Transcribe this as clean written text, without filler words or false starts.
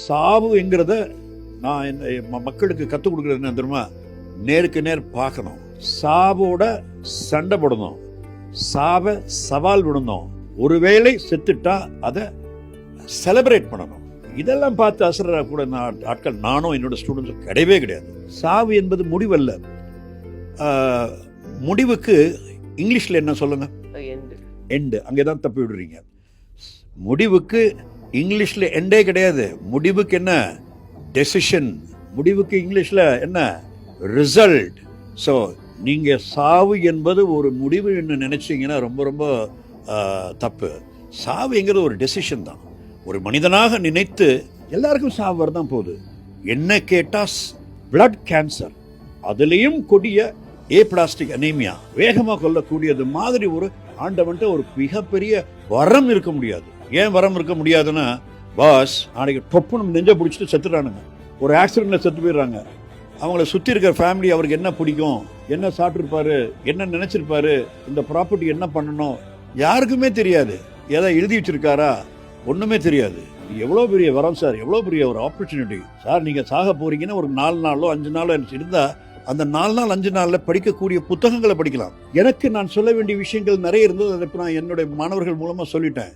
சாவுங்கிறத நான் மக்களுக்கு கற்றுக் கொடுக்குறது என்ன தெரியுமா? நேருக்கு நேர் பார்க்கணும், சாவோட சண்டை போடணும், சாவை சவால் விடணும், ஒருவேளை செத்துட்டா அதை செலிப்ரேட் பண்ணணும். இதெல்லாம் பார்த்து அசரா கூட ஆட்கள் நானும் என்னோட ஸ்டூடெண்ட்ஸும் கிடையவே கிடையாது. சாவு என்பது முடிவல்ல. முடிவுக்கு இங்கிலீஷ்ல என்ன சொல்லுங்க? எண்டு. அங்கேதான் தப்பி விடுறீங்க. முடிவுக்கு இங்கிலீஷ்ல எண்டே கிடையாது. முடிவுக்கு என்ன? டெசிஷன். முடிவுக்கு இங்கிலீஷ்ல என்ன? ரிசல்ட். ஸோ நீங்க சாவு என்பது ஒரு முடிவு என்று நினைச்சீங்கன்னா ரொம்ப ரொம்ப தப்பு. சாவுங்கிறது ஒரு டெசிஷன் தான். ஒரு மனிதனாக நினைத்து எல்லாருக்கும் சாவு வரதான் போகுது. என்ன கேட்டா பிளட் கேன்சர், அதுலேயும் கொடிய ஏப்ளாஸ்டிக் அனீமியா, வேகமாக கொல்லக்கூடியது மாதிரி ஒரு ஆண்டவன்ட்ட ஒரு மிகப்பெரிய வரம் இருக்க முடியாது. ஏன் வரம் இருக்க முடியாதுன்னா, பாஸ் நாளைக்கு டொப்புன்னு நெஞ்ச பிடிச்சிட்டு செத்துறானுங்க, ஒரு ஆக்சிடென்ட்ல செத்து போயிடுறாங்க. அவங்கள சுற்றி இருக்கிற ஃபேமிலி அவருக்கு என்ன பிடிக்கும், என்ன சாப்பிட்ருப்பாரு, என்ன நினைச்சிருப்பாரு, இந்த ப்ராப்பர்ட்டி என்ன பண்ணணும், யாருக்குமே தெரியாது. ஏதாவது எழுதி வச்சிருக்காரா? ஒன்றுமே தெரியாது. எவ்வளோ பெரிய வரம் சார், எவ்வளோ பெரிய ஒரு ஆப்பர்ச்சுனிட்டி சார். நீங்கள் சாக போறீங்கன்னா ஒரு 4 நாளோ 5 நாளோ இருந்தால் அந்த 4 நாள் 5 நாளில் படிக்கக்கூடிய புத்தகங்களை படிக்கலாம். எனக்கு நான் சொல்ல வேண்டிய விஷயங்கள் நிறைய இருந்தது. அதை நான் என்னுடைய மாணவர்கள் மூலமாக சொல்லிட்டேன்.